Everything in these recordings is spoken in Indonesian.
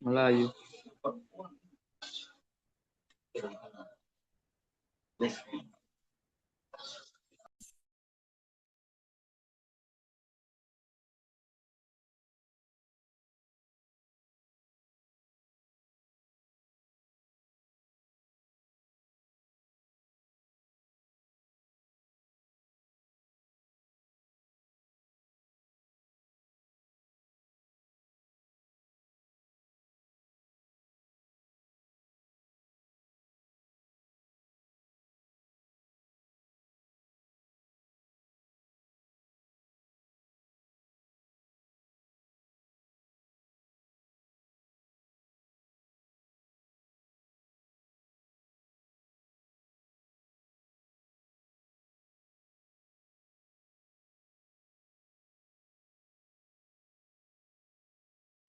Melayu.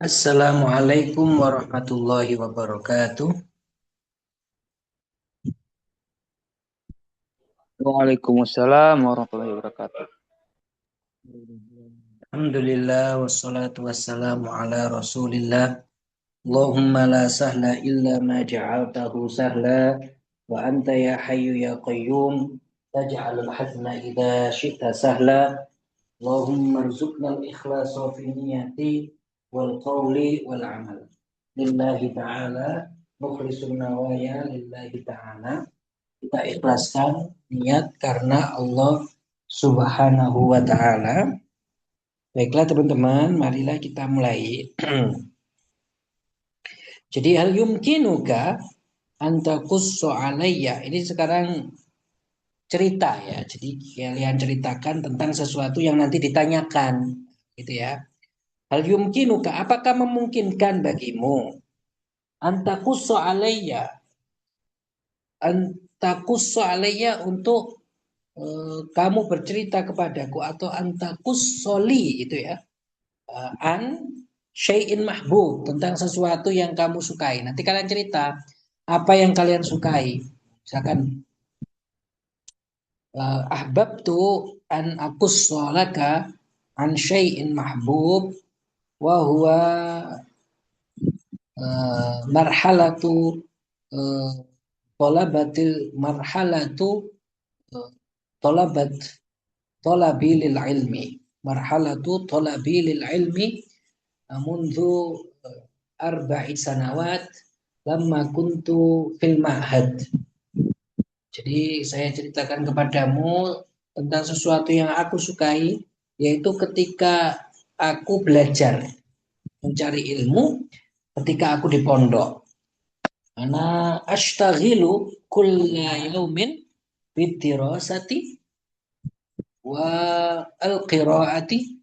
Assalamualaikum warahmatullahi wabarakatuh. Waalaikumsalam warahmatullahi wabarakatuh. Alhamdulillah wassalatu wassalamu ala Rasulillah. Allahumma la sahla illa ma ja'altahu sahla wa anta ya hayyu ya qayyum taj'alul hazna idza syi'ta sahla. Allahumma rzuqna al-ikhlasa fi niyyati wal qawli wal amal. Lillahi ta'ala mukhlisun nawaya lillahi ta'ala. Kita ikhlaskan niat karena Allah Subhanahu wa ta'ala. Baiklah teman-teman, marilah kita mulai. Jadi hal yumkinuka antakussu alayya. Ini sekarang cerita ya. Jadi kalian ceritakan tentang sesuatu yang nanti ditanyakan, gitu ya. Hal yumkinuka, apakah memungkinkan bagimu antakussu alayya, untuk kamu bercerita kepadaku, atau antakus soli itu ya, an syai'in mahbub, tentang sesuatu yang kamu sukai. Nanti kalian cerita apa yang kalian sukai. Misalkan ahbabtu an akus solaka an syai'in mahbub wa huwa marhalatu talabatil marhalatu talabat talabi lil ilmi, marhalatu talabi lil ilmi mundu arba'i sanawat lamma kuntu fil ma'had. Jadi saya ceritakan kepadamu tentang sesuatu yang aku sukai, yaitu ketika aku belajar mencari ilmu ketika aku di pondok. Ana ashtaghilu kulla yaumin bidirasati wa al-qiraati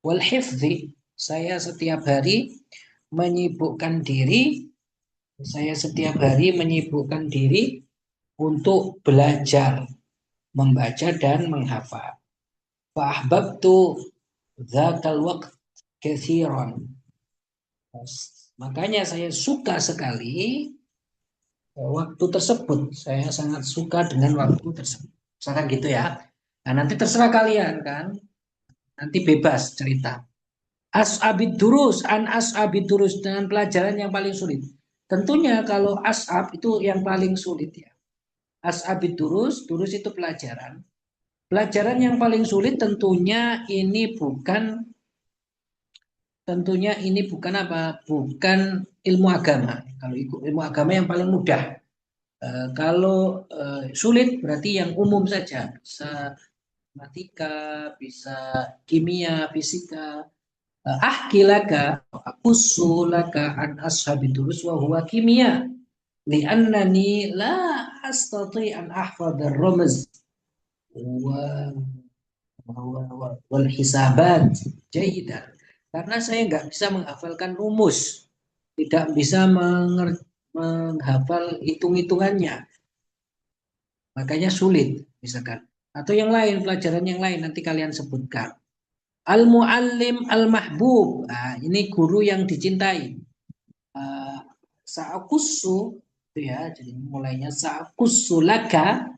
wal hifzi. Saya setiap hari menyibukkan diri untuk belajar, membaca dan menghafal. Fa'ahbabtu dzakal waqt katsiran. Makanya saya suka sekali waktu tersebut. Saya sangat suka dengan waktu tersebut. Misalkan gitu ya. Nah, nanti terserah kalian kan. Nanti bebas cerita. As'abid durus, as'abid durus, dengan pelajaran yang paling sulit. Tentunya kalau as'ab itu yang paling sulit ya. As'abid durus, durus itu pelajaran. Pelajaran yang paling sulit tentunya ini bukan apa? Bukan ilmu agama. Kalau ilmu agama yang paling mudah. Kalau sulit berarti yang umum saja. Bisa matematika, bisa kimia, fisika. Ahkilaka, akusulaka an ashabi durus wa huwa kimia. Li'annani la astati an ahfadar ramaz wal hisabat jayidan. Karena saya nggak bisa menghafalkan rumus, tidak bisa menghafal hitung-hitungannya, makanya sulit misalkan. Atau yang lain, pelajaran yang lain nanti kalian sebutkan. Al-muallim al-mahbub, nah, ini guru yang dicintai. Sa'akussu itu ya, jadi mulainya sa'akussu laka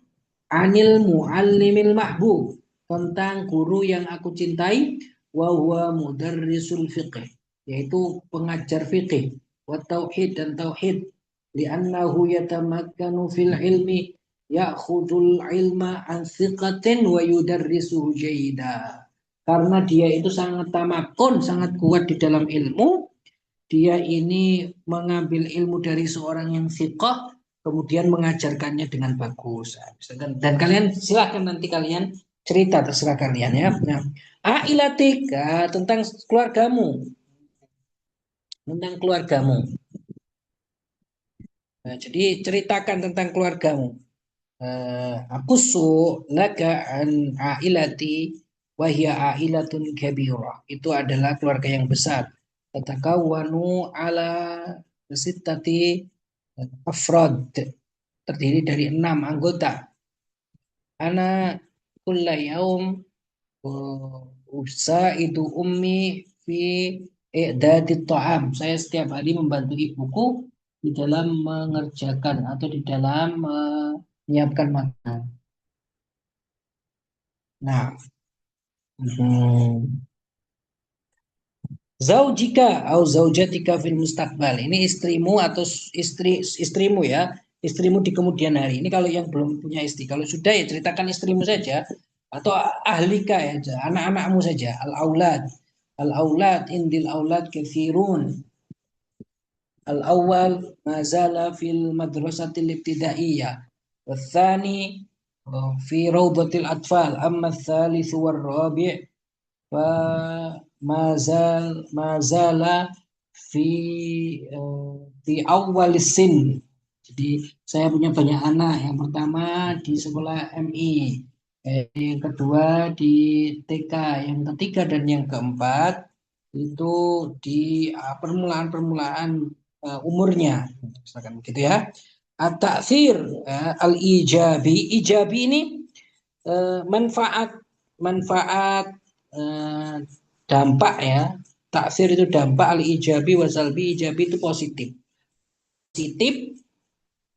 anil muallimil mahbub, tentang guru yang aku cintai, wa huwa mudarrisul fiqh, yaitu pengajar fikih. wa tauhid dan tauhid, li'annahu yatamakkanu fil ilmi ya'khudul ilma an thiqatin wa yudarrisuhu jayida. Karena dia itu sangat tamakun, sangat kuat di dalam ilmu, dia ini mengambil ilmu dari seorang yang thiqah, kemudian mengajarkannya dengan bagus. Dan kalian silahkan nanti kalian cerita, terserah kalian ya. Nah, ailatik, tentang keluargamu, tentang keluargamu. Nah, jadi ceritakan tentang keluargamu. Aku laka an ailati wahia ailatun kabirah. Itu adalah keluarga yang besar. Tatakawwanu ala sittati afrad. Terdiri dari 6 anggota. Ana kulla yaum usaidu ummi fi i'dadi ta'am. Saya setiap hari membantu ibuku di dalam mengerjakan atau di dalam menyiapkan makanan. Nah, zaujika atau zaujatika fil mustaqbal. Ini istrimu atau istrimu ya. Istrimu di kemudian hari. Ini kalau yang belum punya istri. Kalau sudah ya ceritakan istrimu saja atau ahlika ya, anak-anakmu saja. Al-aulad. Al-aulad indil aulad kathirun. Al-awwal mazala fil madrasatil ibtidaiyah. Wathani fi rawdatil atfal. Amma thalith wal rabi' fa mazala fi fi awal sin. Jadi saya punya banyak anak. Yang pertama di sekolah MI, yang kedua di TK, yang ketiga dan yang keempat itu di permulaan-permulaan umurnya, misalkan begitu ya. At-ta'thir al-ijabi, ijabi ini manfaat manfaat dampak ya. Taksir itu dampak, al-ijabi wasalbi, ijabi itu positif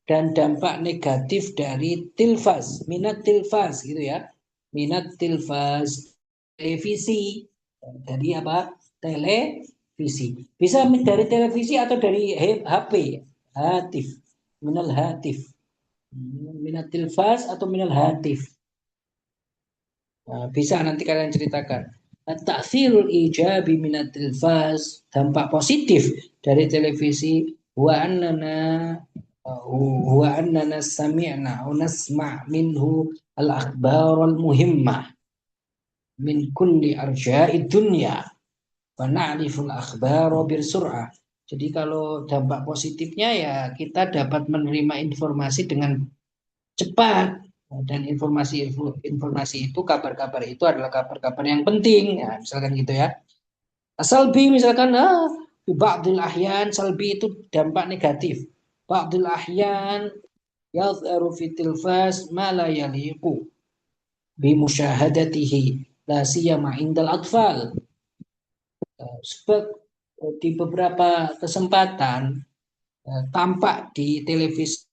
dan dampak negatif dari tilfaz, minat tilfaz gitu ya. Minat tilfaz, televisi, dari apa? Televisi. Bisa dari televisi atau dari HP, hatif, minal hatif. Minat tilfaz atau minal hatif. Nah, bisa nanti kalian ceritakan. Ta'thirul ijabi minat tilfaz, dampak positif dari televisi, wa annana sami'na wa nasma' minhu al-akhbar al-muhimmah min kulli arja'id dunya wa na'riful akhbar birsur'ah. Jadi kalau dampak positifnya ya kita dapat menerima informasi dengan cepat, dan informasi itu, kabar-kabar itu adalah kabar-kabar yang penting ya, misalkan gitu ya. Salbi misalkan ba'dil ahyan, salbi itu dampak negatif. Ba'dil ahyan yadhharu fi tilfaz ma la yaliqu bi musyahadatihi la siyama indal atfal. Sebab di beberapa kesempatan tampak di televisi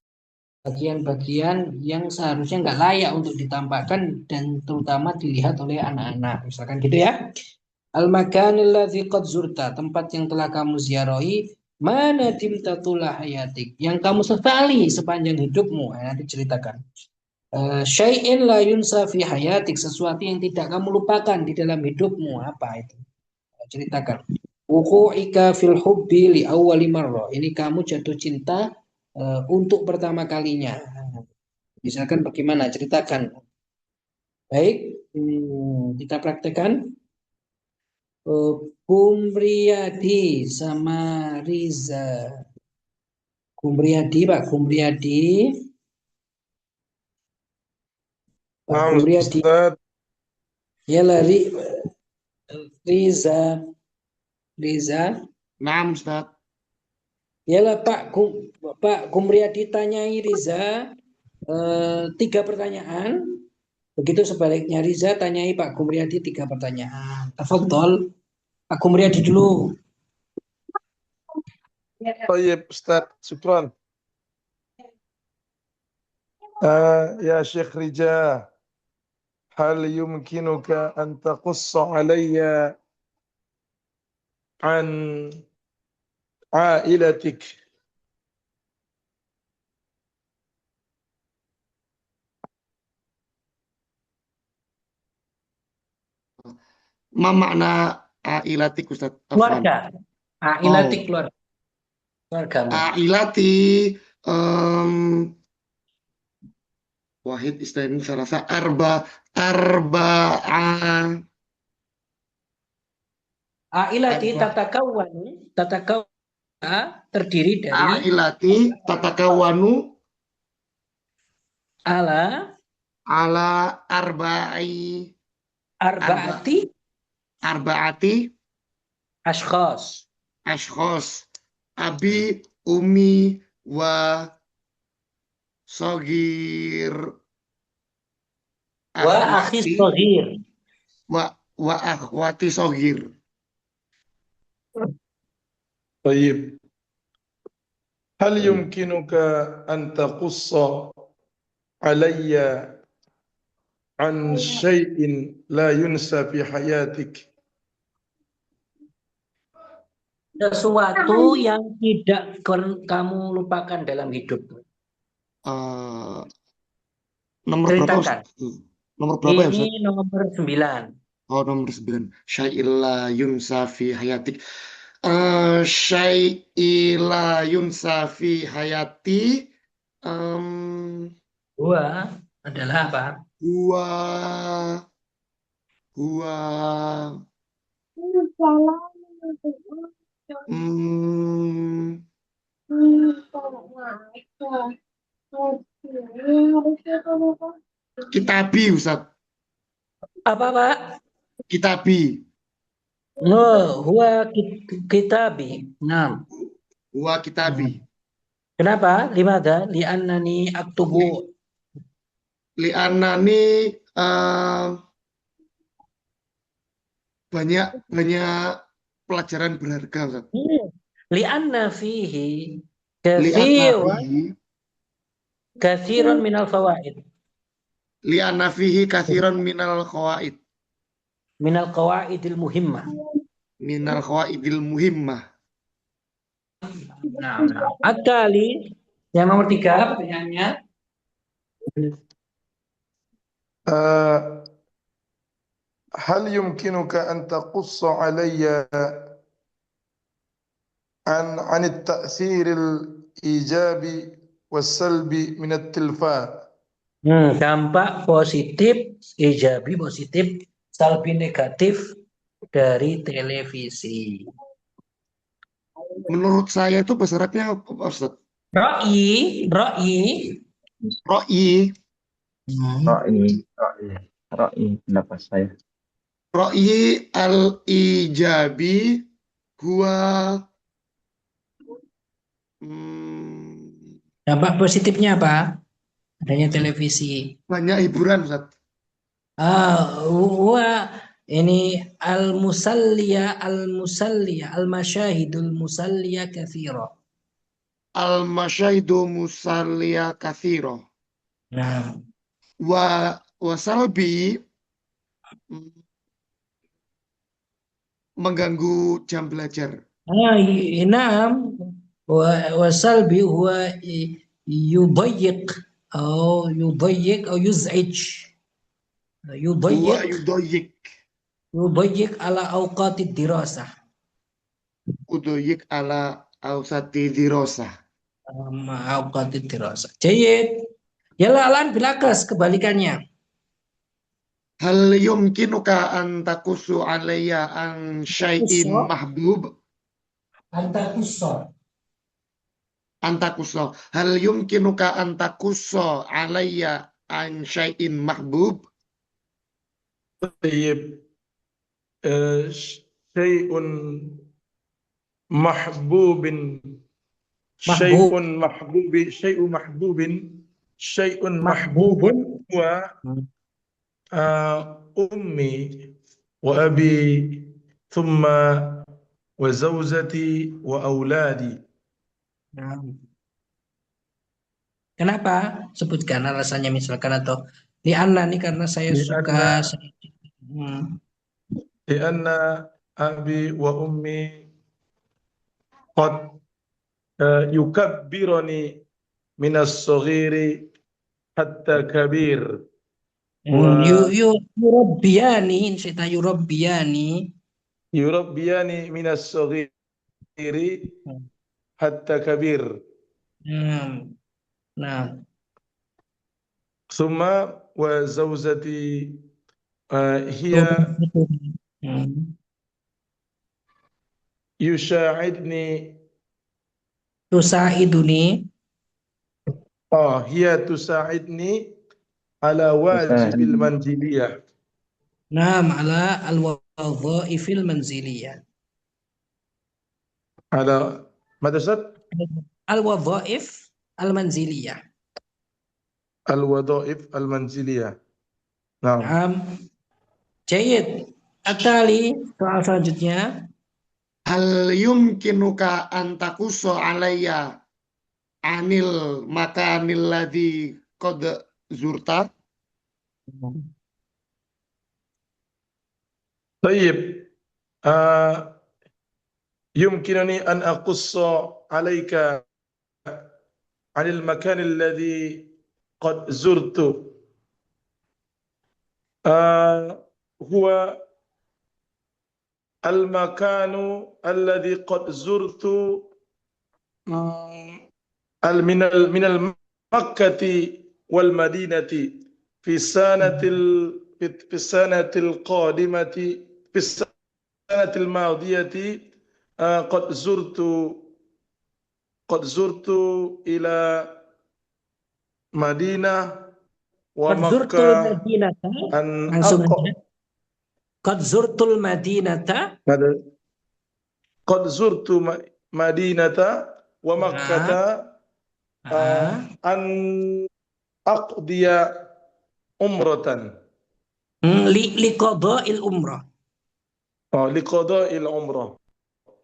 bagian-bagian yang seharusnya nggak layak untuk ditampakkan dan terutama dilihat oleh anak-anak, misalkan gitu ya. Al-makanil ladzi qad zurta, tempat yang telah kamu ziarahi, mana dimtatulah hayatik, yang kamu sesali sepanjang hidupmu. Nanti ceritakan. Syai'in la yunsa fi hayatik, sesuatu yang tidak kamu lupakan di dalam hidupmu, apa itu? Ceritakan. Wuqu'ika fil hubbi li awwali marrah, ini kamu jatuh cinta untuk pertama kalinya. Misalkan bagaimana? Ceritakan. Baik, kita praktekkan. Kumriyadi sama Riza. Kumriyadi, Pak. Kumriyadi. Pak Naam, Kumriyadi. Ustaz. Ya lari. Riza. Riza. Naam, Ustaz. Ya lah Pak Kumriyadi tanyai Riza 3 pertanyaan. Begitu sebaliknya Riza tanyai Pak Kumriyadi 3 pertanyaan. Tafadhol. Pak Kumriyadi dulu. طيب أستاذ شكرا. يا شيخ رجاء، هل يمكنك أن تقص علي عن عائلتك. Ma makna ailatik Ustaz Afwan? Keluarga. Oh, Ailati keluarga. Keluargamu. ailati em, wahid isnaini salasa arba'ah Ailati arba tatakawwanu terdiri dari ailati tatakawanu ala ala arba'i arba arbaati arbaati ashkhas ashkhos abi umi wa sogir wa akhi akhwati shaghir. wa wa akhwati sogir. طيب، هل يمكنك أن تقص علي عن شيء لا ينسى في حياتك؟ Sesuatu yang tidak kamu lupakan dalam hidupmu. Eh, nomor berapa Ceritakan. Ustaz? Nomor berapa ya Ustaz? Ini nomor 9. Oh, nomor 9. Syai'ila yunsa fi hayatik. Syai'ila yunsa fi hayati. Em, Dua adalah apa? Gua gua hmm, kitabi Ustaz. Apa, Pak? Kitabi. Huwa kitabi. Nah. Gua kitabi. Kenapa? Limadha? Li'annani aktubu. Li'annani banyak pelajaran berharga Ustaz. Li'anna fihi Li'anna katsiran fihi katsiran minal fawaid. Li'anna fihi katsiran minal qawaid. Minal qawaidil muhimmah. Minal qawaidil muhimmah. Nah. Akali yang nomor 3 pertanyaannya. هل يمكنك أن تقص علي عن التأثير الإيجابي والسلبي من التلفاز؟ Dampak positif, ijabi positif, salbi negatif dari televisi. Menurut saya itu bahasa Arabnya apa Ustaz? Ro'i. Ro'i. Ra'i pendapat saya. Ro'i al-ijabi huwa Dampak positifnya apa? Adanya televisi. banyak hiburan Ustaz. Huwa ini al-masyahidul musalliya katsira. Al-masyahidu musalliya katsira. Nah, Wasalbi mengganggu jam belajar. Naam wasalbi huwa yudayyiq atau yuz'ij. Huwa Yudayyiq ala awqatid dirasah. Udoyik ala ausati dirosah. Awqatid dirasah. Jayyid. Yalla alan bilakas kebalikannya. Hal yumkinuka an takusu alayya an syai'in mahbub? Antakusso. Antakuso. Hal yumkinuka an takuso alayya an syai'in mahbub? طيب، شيء محبوب شيء محبوب شيء محبوب شيء محبوب هو أمي وأبي ثم وزوجتي وأولادي. Kenapa? Sebutkan alasannya misalkan atau li'anna nih karena saya suka. لأن أبي وأمي qad yukabbirani minas saghiri hatta kabir wa Yurabbiyani, saya yurabbiyani. yurabbiyani minas saghiri hatta kabir. Nah, Summa wa zawjati hiya yusha'idni tusaiduni. hiya tusa'idni ala wajibil manziliyah. Naam, ala al-wadhaifil manziliyah. Ala madrasat Al-wadhaif al-manziliyah. al-wadhaif al-manziliyah. Naam. Naam. Jayid. Atali, soal selanjutnya. Hal yumkinuka antakuso alayya anil makanil ladzi qad zurta? Tayyib. Yumkinuni an aqussa alayka anil makan alladhi qad zurtu. Huwa al-makanu alladhi qad zurtu min al-Makkati wal Madinati fi sanatil qadimati fi sanatil madiyati qad zurtu ila Madinah wa Qad zurtul Makkah madinata. an Langsung aja. Qad zurtul madinata. Qad zurtu Madinata wa Makkah an aqdiya umratan. Liqada'il umrah. Liqada'il umrah.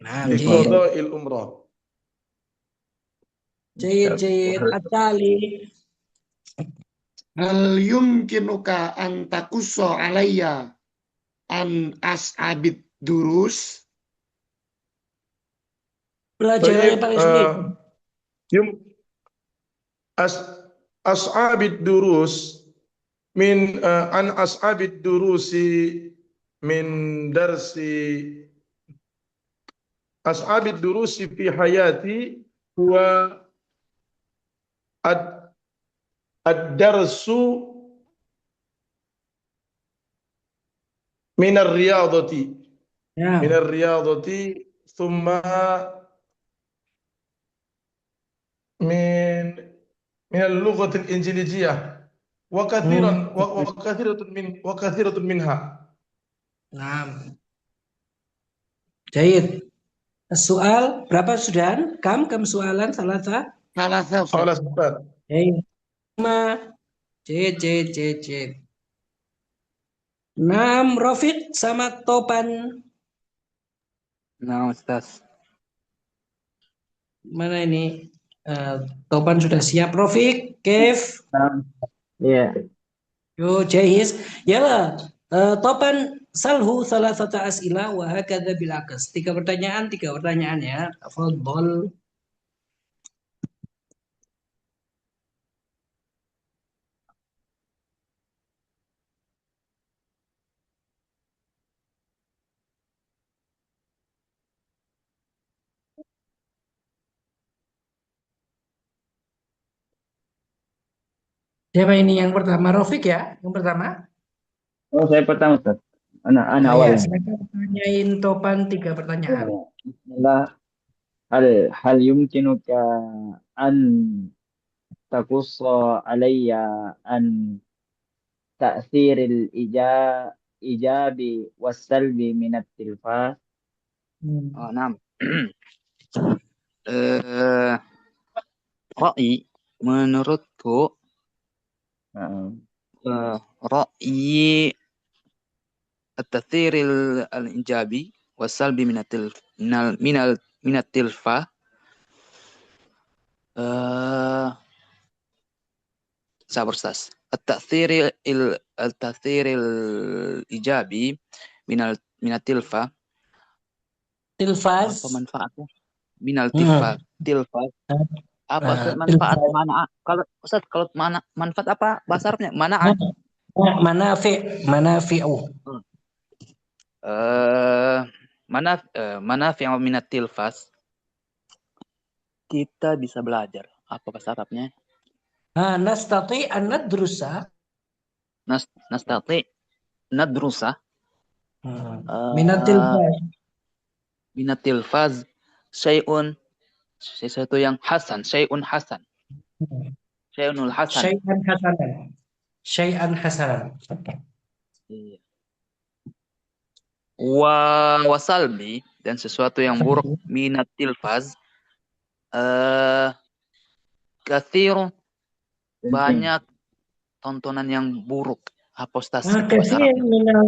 Nah, Liqada'il umrah. Jayid. Atali. Hal yumkinuka antakuso alayya an as'abid durus? Pelajaran yang paling sulit. As'abid durus min an as'abid durusi min darsi as'abid durusi fi hayati huwa ad-darsu min ar-riyadati min ar-riyadati thumma min al-lughati al-injiliziyah wa kathiratun minha. Nah. Jayid. Soal berapa sudah? Kam soalan salasa? Salasa. Jayid. Jayid. Nam Rafiq sama Topan. Nah, Ustaz. Mana ini? Topan sudah siap. Rafiq, Kev. Iya. Yo, Jahis. Yalah. Topan salhu salasata as'ila wa hakadha bil akas. 3 pertanyaan ya. Tafadhol. Siapa ini yang pertama? Rafiq ya? Yang pertama? Oh, saya pertama, Ustaz. Anak awal. Ya, silakan tanyain Topan 3 pertanyaan. Bismillah. Hal yumkinuka an taqussa alayya an ta'thiril ijabi was-salbi min at-tilfaz. Naam. Menurutku ra'yi at-tathiril al-ijabi was-salbi min at-tilfa sabar Ustaz. At-tathiril ijabi min at-tilfa. Tilfaz. Apa manfaatnya? minal Hmm. tilfaz. Apa Ustaz manfaat Tilfaz. mana? Kalau Ustaz kalau mana manfaat apa bahasa Arabnya? Nah, Manaan. manafi'u. Eh manafi'u minat tilfaz. Kita bisa belajar. Apa bahasa Arabnya? Nastati an nadrusa Nastati nadrusa minat eh tilfaz. minat tilfaz syai'un, sesuatu yang hasan, syai'un hasan. Syai'unul hasan. Syai'an hasanan. Syai'an hasanan. Iya. Wasalbi dan sesuatu yang buruk minat tilfaz kathir banyak tontonan yang buruk. Apa Ustaz itu bahasa Kathir Arabnya? minal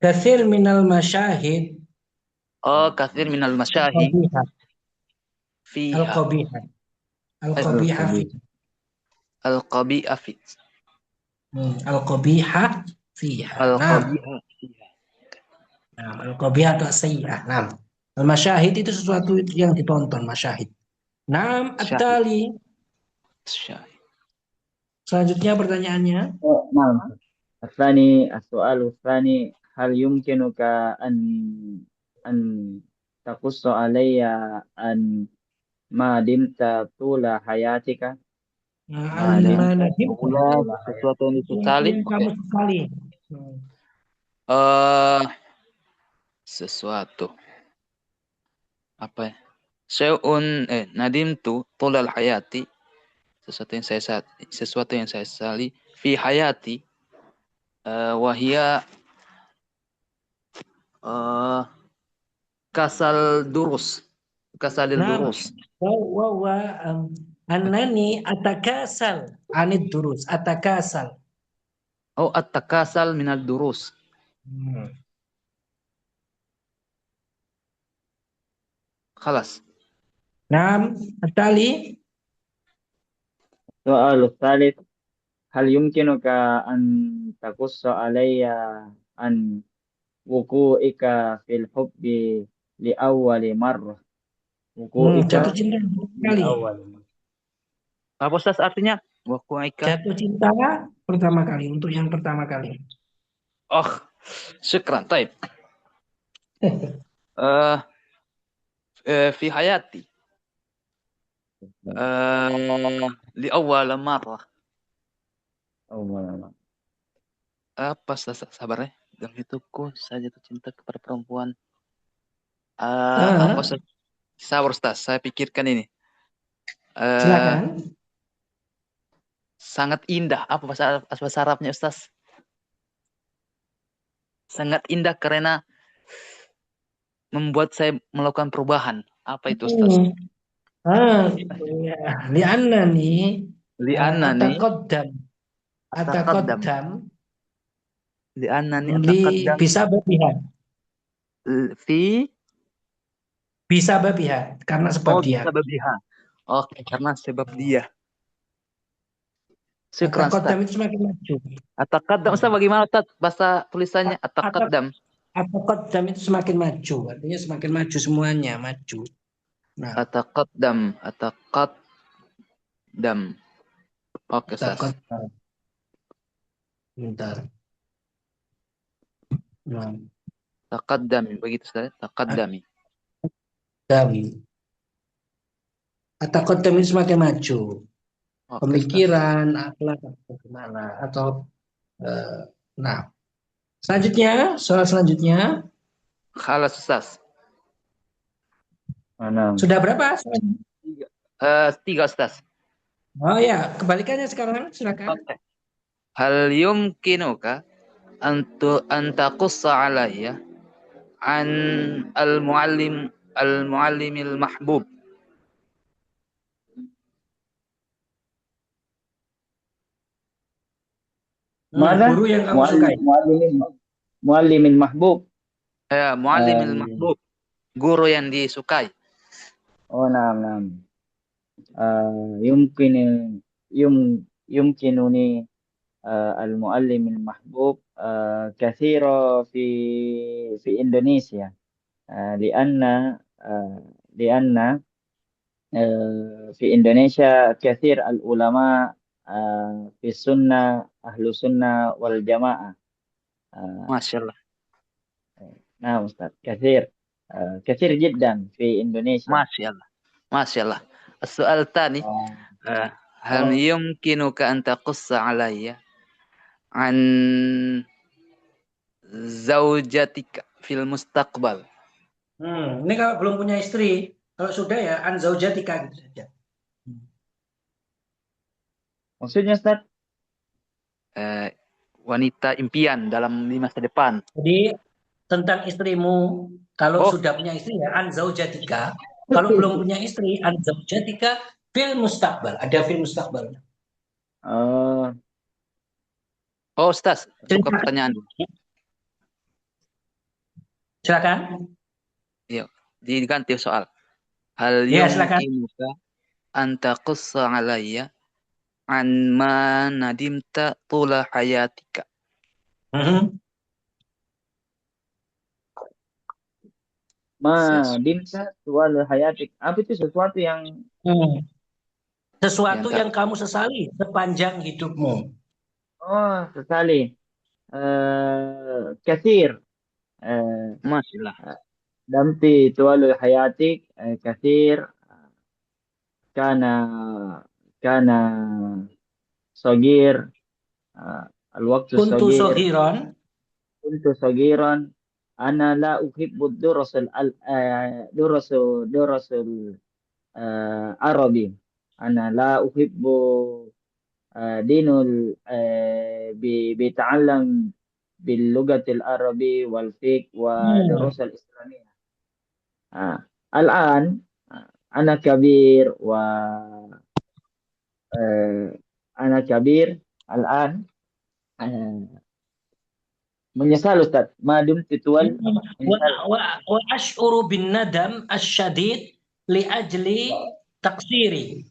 kathir minal masyahid Oh, kathir minal masyahi al-qabiha. fiha Al-qabiha. Al-qabiha fi. al-qabi'a fi Al-qabiha fiha. al-qabiha fiha. Nah, al-qabiha atau sayyi'ah. Nah, al-masyahid itu sesuatu yang ditonton, masyahid. Nah, Syahid. at-tali. Syahid. Selanjutnya pertanyaannya. نعم. السؤال الثاني هل يمكنك أن تقص علي أن ما دمت طول حياتك ما Ada دمت Al-manahimta. طول sesuatu yang حياتك Sesuatu disesali. yang Oke. kamu sekali. Sesuatu apa ya? Syai'un nadimtu tulal hayati, sesuatu yang saya sesali fi hayati wahia kasal kasalil Nah, durus. annani atakasal anid durus. Atakasal. Oh, at-takasal minal durus. Khalas. Nah, tali. السؤال الثالث هل يمكنك أن تقص علي عن وقوعك في الحب لأول مرة وقوعك Jatuh cinta kali. لأول مرة Apa Ustaz artinya? Waku'ika. Jatuh cinta pertama kali. Untuk yang pertama kali. Oh, syukran. Taib. Eh, fi hayati. Li awal marrah. أول مرة Apa sabar ya? Demi hidupku saya jatuh cinta kepada perempuan. Ah. Apa Ustaz? Sabar Ustaz, saya pikirkan ini. Silakan. Sangat indah. Apa bahasa Arabnya Ustaz? Sangat indah karena membuat saya melakukan perubahan. Apa itu Ustaz? Ya. Li'annani Li'annani ataqaddam. li'annani ataqaddam Bisa berpihak. fi Bisa berpihak karena sebab dia. bisa babiha. Oke, karena sebab dia. Syukran Ustaz. Ataqaddam itu semakin maju. Ataqaddam Ustaz bagaimana Ustaz bahasa tulisannya ataqaddam? Ataqaddam itu semakin maju, artinya semakin maju semuanya, maju. Nah, Ataqaddam. Oke, Ustaz. ataqaddam. Bentar. Nah, Taqaddami begitu Ustaz. Taqaddami. ataqaddam itu semakin maju. Oke, Pemikiran, akhlak, bagaimana atau nah. Selanjutnya, soal selanjutnya. Khalas Ustaz. نعم Sudah berapa? 3 Ustaz. Oh ya, kebalikannya sekarang, silakan. Oke. Hal yumkinuka an taqussa alayya an al-muallimil mahbub. ماذا؟ Guru yang kamu sukai. معلم المحبوب Muallimil mahbub. Guru yang disukai. Oh نعم نعم يمكن يمكنني المعلم المحبوب كثيرا في إندونيسيا لأن lianna fi Indonesia kathir al-ulama fi sunnah ahlu sunnah wal jamaah. Masya Allah. Nah, Ustaz, kathir kathir jiddan fi Indonesia. Masya Allah. Masya Allah. السؤال الثاني Oh, هل oh. يمكنك أن تقص علي عن زوجتك في المستقبل. Ini kalau belum punya istri, kalau sudah ya an zaujatika gitu saja. Maksudnya Ustaz? Wanita impian dalam di masa depan. Jadi tentang istrimu, kalau Oh. sudah punya istri ya an zaujatika, kalau belum punya istri an zaujatika fil mustaqbal, ada fil mustaqbal. Oh, Ustaz, buka pertanyaan. Silakan. Yuk, diganti soal. Hal Ya, silakan. yumkinuka an taqussa alayya an ma nadimta tula hayatika. Ma dimsa tual hayatik. Apa itu sesuatu yang Sesuatu yang kamu sesali sepanjang hidupmu. Oh, sesali. Kathir. Masya Damti tual hayatik kathir. Kana kana صغير الوقت Kuntu صغير sohiron. كنت صغيرا أنا لا أحب الدرس درس درس العربي أنا لا أحب دين بيتعلم باللغة العربية والفقه ودروس الإسلامية الآن أنا كبير أنا كبير الآن menyesal Ustaz ma dumtu tuwal wa ash'uru bin nadam asyadid li ajli taksiri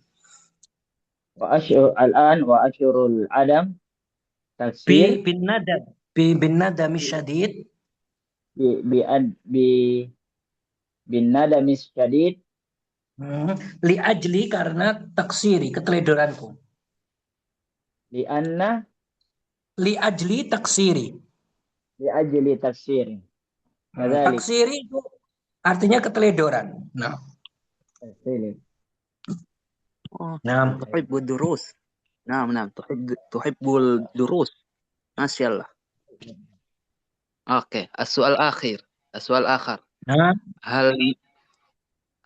wa ashur al-an wa ashurul adam taksir bin nadam syadid bin nadam syadid li ajli karena taksiri keteledoranku li anna li ajli taksiri li ajli taksiri taksiri itu artinya keteledoran. Nah, tuhibbu durus. Naam, tuhibbul durus. Masyaallah. Oke, as-su'al akhir.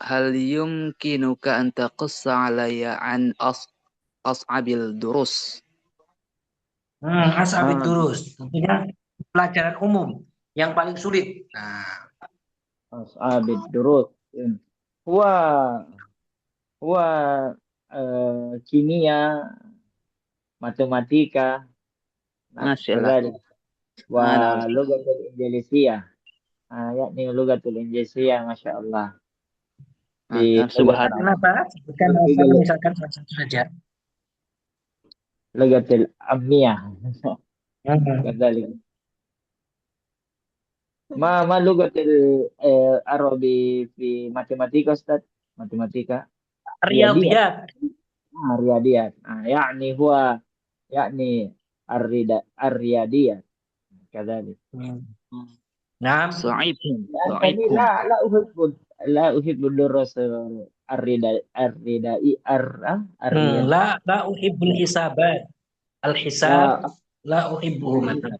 Hal yumkinuka an taqassa alayya an as'abil durus. As'abid durus. Tentunya pelajaran umum yang paling sulit. as'abid durus huwa kimia matematika Masyaallah. wa lugatul indonesia yakni lugatul indonesia masyaallah Subhanallah. Kenapa? Misalkan salah satu saja. lugatul amniyah kadzalik ma lugatul arabi fi matematika Ustaz matematika Riyadiyat. riyadiyat yakni huwa yakni الرياضيات كذلك نعم صعيب لا أحب الدرس الردائي لا أحب الحسابات الحساب لا أحبه مثلا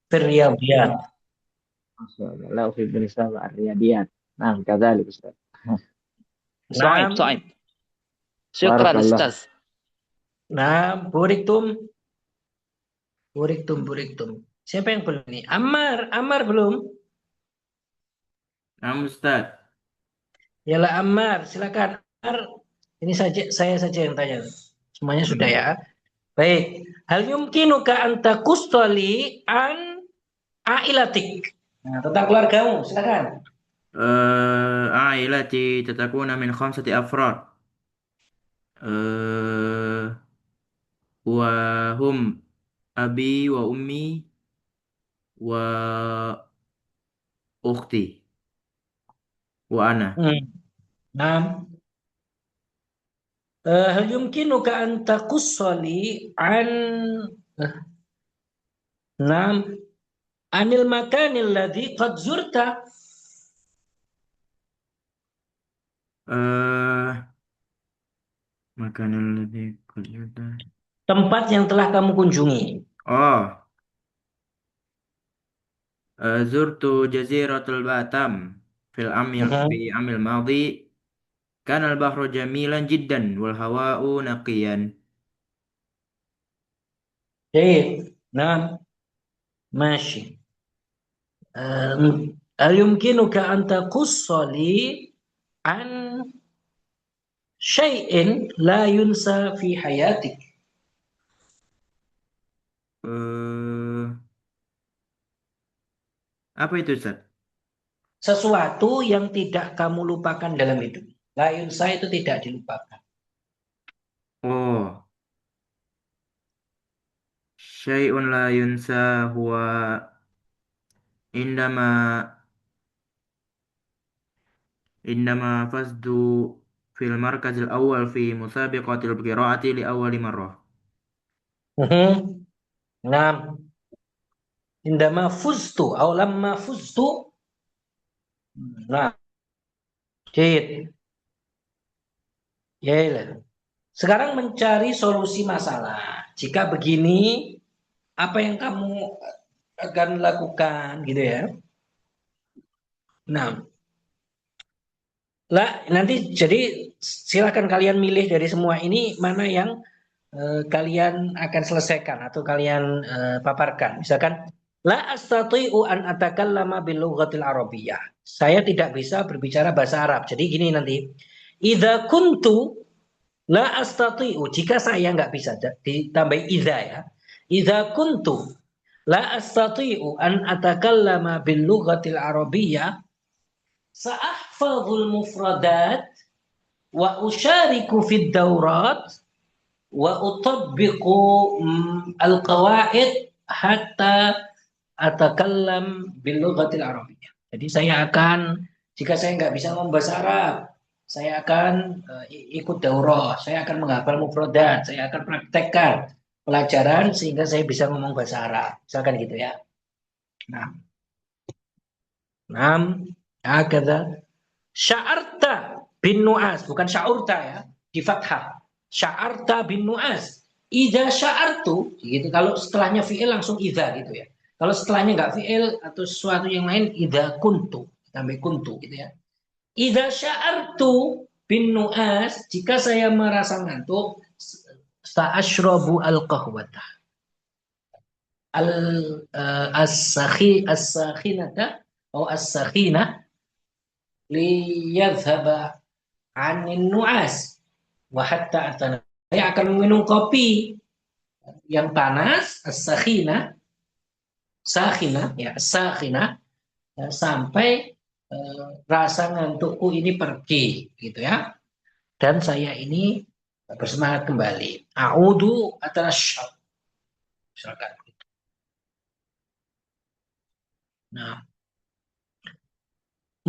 في الرياضيات لا أحب الحساب الرياضيات نعم كذلك أستاذ صعيب شكرا أستاذ. Nah, Buriktum. Siapa yang belum nih? Ammar belum? Nah, Ustaz. Yalah Ammar, silakan. Ammar, ini saya saja yang tanya. Semuanya sudah ya. Baik. Hal yumkinuka an taqustali an ailatik. Nah, tentang keluargamu, silakan. عائلتي تتكون من 5 أفراد وهم أبي وأمي وأختي وأنا Nah, hal yumkinuka an taqussali an nam anil makanil ladzi qad zurta. eh Makanan lebih kuliah. Tempat yang telah kamu kunjungi. Oh, zurtu jaziratul Batam fi Mhm. amil madhi. Kana al-bahru jamilan jiddan wal hawa'u naqiyan. Jadi, nah, masih. Hal yumkinuka an taqussali an syai'in la yunsa fi hayatik. Eh, Apa itu, Ustaz? Sesuatu yang tidak kamu lupakan dalam hidup. La yunsa itu tidak dilupakan. Oh, syai'un la yunsa huwa indama indama fasdu fil markazil awal fi musabiqatil qiraati li awwali marrah. Mhm. Nah, indama fuztu aw lamma fuztu. Nah, jahit. Ya, ya. Sekarang mencari solusi masalah. Jika begini, apa yang kamu akan lakukan gitu ya. Nah, lah nanti jadi silakan kalian milih dari semua ini mana yang kalian akan selesaikan atau kalian paparkan. Misalkan la astati'u an atakallama bil lughatil arabiyyah. Saya tidak bisa berbicara bahasa Arab. Jadi gini nanti. Idza kuntu la astati'u, jika saya nggak bisa ditambah idza ya. Idza kuntu la astati'u an atakallama bil lughatil arabiyyah sa'ahfadhul mufradat wa usyariku fid daurat wa utabbiqu al-qawaid hatta atakallam bil lughatil arabiyyah. Jadi saya akan, jika saya nggak bisa ngomong bahasa Arab, saya akan ikut daurah, saya akan menghafal mufradat, saya akan praktekkan pelajaran sehingga saya bisa ngomong bahasa Arab. Misalkan gitu ya. Nah, hakadha sya'arta bin nu'as, bukan sya'urta ya, di fathah. Sya'arta bin nu'as. Idza sya'artu, gitu. Kalau setelahnya fi'il langsung idza gitu ya. Kalau setelahnya nggak fi'il atau sesuatu yang lain, idza kuntu, tambah kuntu gitu ya. Idza sya'artu bin nu'as, jika saya merasa ngantuk, sa'ashrabu al-qahwata. As-sakhinata atau as-sakhinah liyadhhaba anin nu'as wa hatta atana. Saya akan minum kopi yang panas, as-sakhina, sakhina ya, sakhina ya, sampai rasa ngantukku ini pergi gitu ya. Dan saya ini bersemangat kembali. A'udu atanasyab. Misalkan. Nah,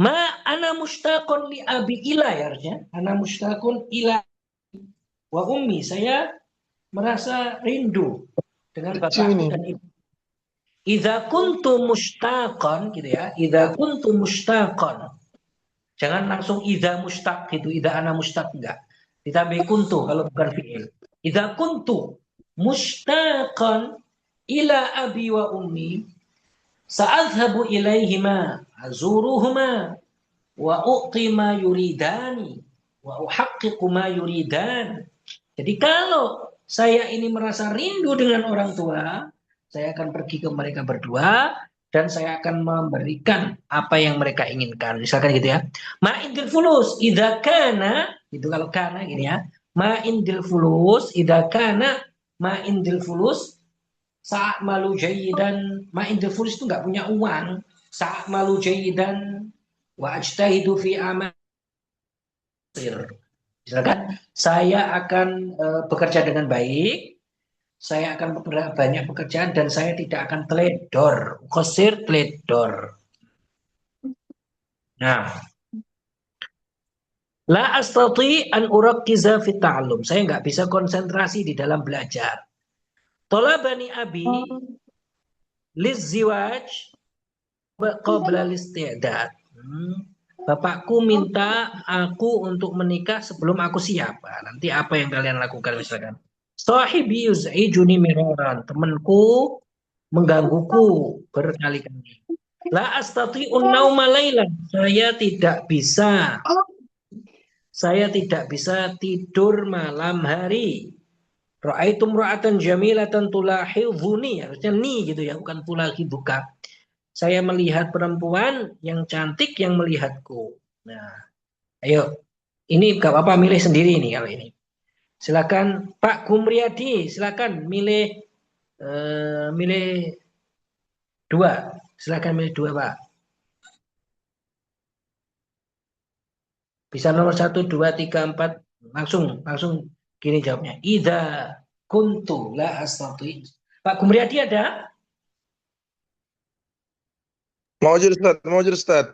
ma ana mushtaqun li abi ila ya harusnya. Ana mushtaqun ila wa ummi. Saya merasa rindu dengan Kecil bapakku ini. dan ibu. Idza kuntu mushtaqan gitu ya. Idza kuntu mushtaqan. Jangan langsung idza mushtaq gitu. Idza ana mushtaq enggak. Ditambah kuntu kalau bukan fi'il. Idza kuntu mushtaqan ila abi wa ummi sa'adhabu ilaihima azuruhuma wa u'ti ma yuridani wa uhaqqiqu ma yuridan. Jadi kalau saya ini merasa rindu dengan orang tua, saya akan pergi ke mereka berdua dan saya akan memberikan apa yang mereka inginkan. Misalkan gitu ya. Ma indil fulus idza kana, itu kalau kana gini ya. Ma indil fulus idza kana ma indil fulus saat malu jayidan. Ma indil fulus itu nggak punya uang. Saat malu jayidan wa ajtahidu fi amal. Misalkan saya akan bekerja dengan baik, saya akan banyak pekerjaan dan saya tidak akan teledor. Qasir teledor. Nah, La astati an urakkiza fit ta'allum. Saya nggak bisa konsentrasi di dalam belajar. Tolabani abi liziwaj qabla listi'dad. Bapakku minta aku untuk menikah sebelum aku siap. Nah, nanti apa yang kalian lakukan misalkan? Sahibi yuz'ijuni miraran. Temanku menggangguku berkali-kali. La astati'un nauma lailan. Saya tidak bisa tidur malam hari. Ra'aitum ra'atan jamilatan tulahidhuni. Harusnya ni gitu ya, bukan tulahidhuka. Saya melihat perempuan yang cantik yang melihatku. Nah, ayo. Ini gak apa-apa milih sendiri nih kalau ini. Silakan Pak Gumriyadi, silakan milih dua. Silakan milih dua, Pak. Bisa nomor 1, 2, 3, 4. Langsung gini jawabnya. Idza kuntu la astati. Pak Gumriyadi ada? موجود أستاذ.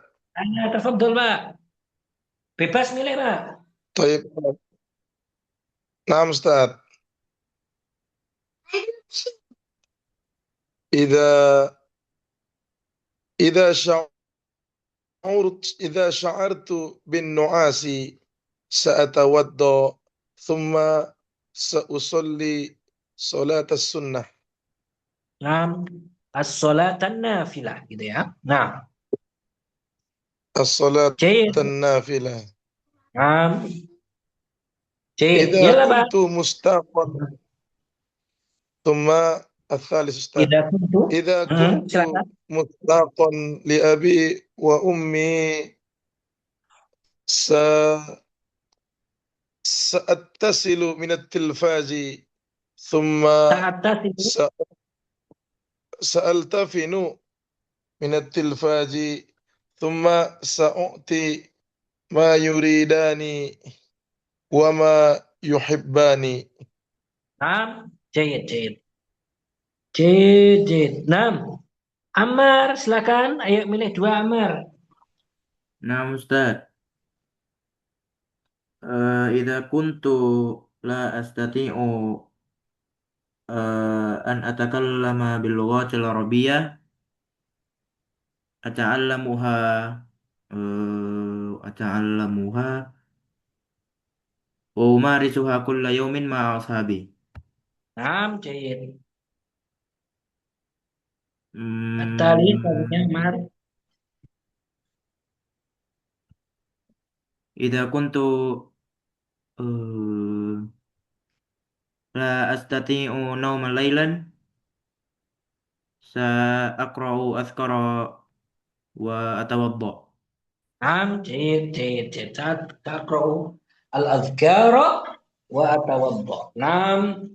Tafadhol, Pak. Bebas milih, Pak. طيب نعم أستاذ. إذا إذا شعرت بالنعاس سأتوضأ ثم سأصلي صلاة السنة. Nah, as-sholatan nafilah gitu ya. Nah, الصلاة jayid. النافلة. Nah, jayid. إذا Iyalah, Pak. كنت مشتاقا ثم الثالث أستاذ. Idza kuntu. إذا كنت Silakan. مشتاقا لأبي وأمي سأتصل من التلفاز ثم Ta'attasilu. سألتفن من التلفاز ثم سأعطي ما يريدان وما يحبان. Nah, jayid. Jayid. Nah, Ammar, silakan. Ayo milih dua, Ammar. Nah, Ustaz. Idza kuntu la astati'u an atakallama bil lughatil arabiyyah ata'allamuha ata'allamuha wa umarisuha kulla yawmin ma'a ashabi. Nah, jayid. At-tali, talinya, Hmm, Ammar. idza kuntu la astati'u nawman laylan sa'aqra'u azkara wa atawadda. Nah, jayid. Taqra'u al-azkara wa atawadda. Nah,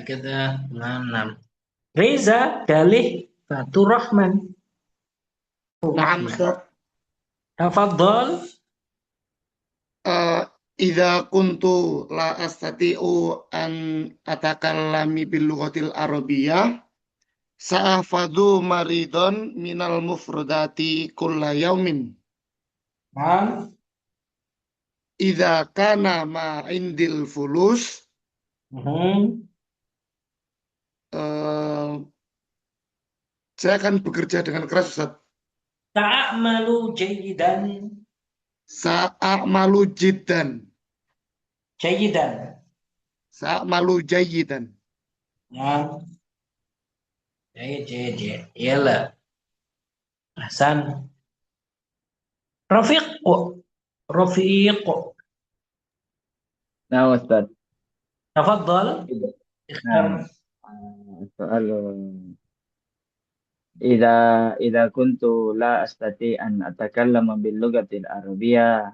kita. Nah. Reza, dalih Batu Rahman. Naam Ustaz. Tafadhol. Idza kuntu la astati'u an atakallami bil lughatil arabiyyah sa'afadhu maridon minal mufradati kulla yaumin. Nah, Idza kana ma indil fulus saya akan bekerja dengan keras Ustaz. ta'amalu jayidan. Sa'amalu jiddan. Jayidan. Sa'amalu jayyidan. Nah, jayid. Iyalah. Hasan. Rafiq. Nah, Ustaz. Tafadhol. Nah, soal إذا كنت لا أستطيع أن أتكلم باللغة العربية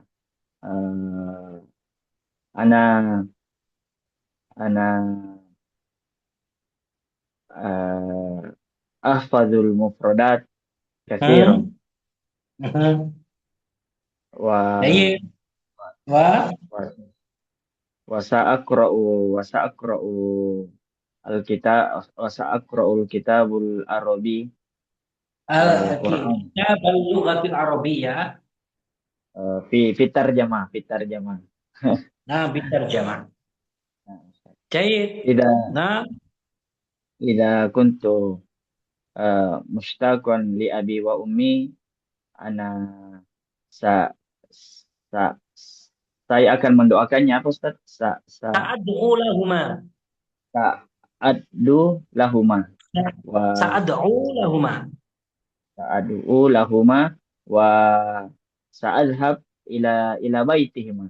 أنا أحفظ المفردات كثيرا Jayid. Wa وسأقرأ الكتاب العربي القرآن. al-kitab al-lughatil arabiyyah. fitar jamaah. Nah, bitarjamah. Nah, Jayid. Ida Nah, ida kuntu mushtaqan li abi wa ummi, ana sa, sa saya akan mendoakannya apa Ustaz? sa'ad'u lahuma. Sa'addu lahuma wa Sa'ad'u lahuma. sa'adu lahuma wa sa'adhab ila baitihima.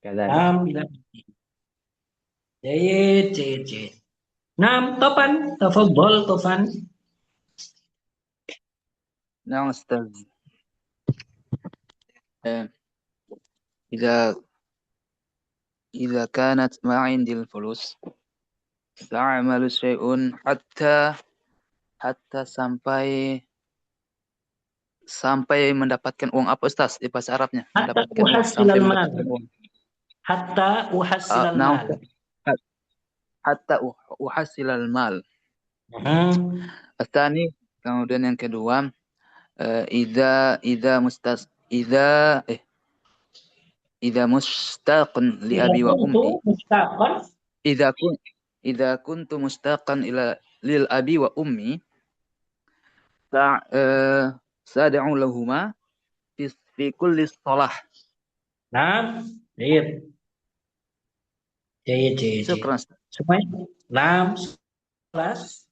Kadzalik. Nah, bila. Jayid. Nah, Topan, tafadhol Topan. نعم أستاذ. إذا إذا كانت ما عندي الفلوس سأعمل شيء حتى sampai mendapatkan uang apa Ustaz di bahasa Arabnya? Hatta Mendapatkan uang, uhassilal sampai mal. mendapatkan uang. Hatta uhassilal Nah, mal. hatta uhassilal mal. Hmm. Astani, kemudian yang kedua, idza mustaqan li abi wa ummi. Mustaqan. Idza kuntu mustaqan lil abi wa ummi sa'da'u lahuma fi kulli shalah. Nah, jayid. Syukran. Semuanya. Nah, kelas.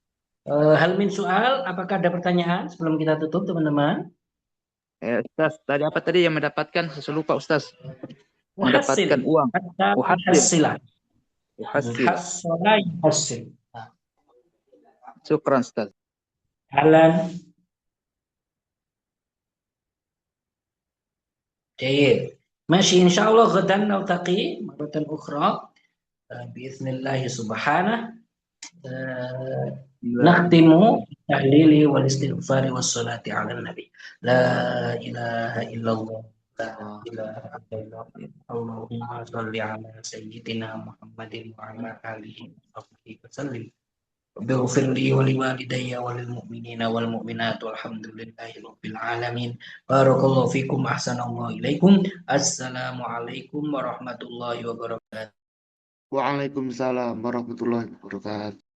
Hal min soal, apakah ada pertanyaan sebelum kita tutup, teman-teman? Ustaz, tadi apa tadi yang mendapatkan? Saya lupa Ustaz. Muhassil. Mendapatkan uang. Hatta Muhassil. Muhassil. Syukran Ustaz. Halan. جيد ماشي إن شاء الله غدا نلتقي مرة أخرى بإذن الله سبحانه نختم بالتهليل والاستغفار والصلاة على النبي لا إله إلا الله لا إله إلا الله اللهم صل على سيدنا محمد وعلى آله وصحبه وسلم اغفر لي ولوالدي وللمؤمنين والمؤمنات والحمد لله رب العالمين بارك الله فيكم أحسن الله إليكم السلام عليكم ورحمة الله وبركاته Waalaikumsalam warahmatullahi wabarakatuh.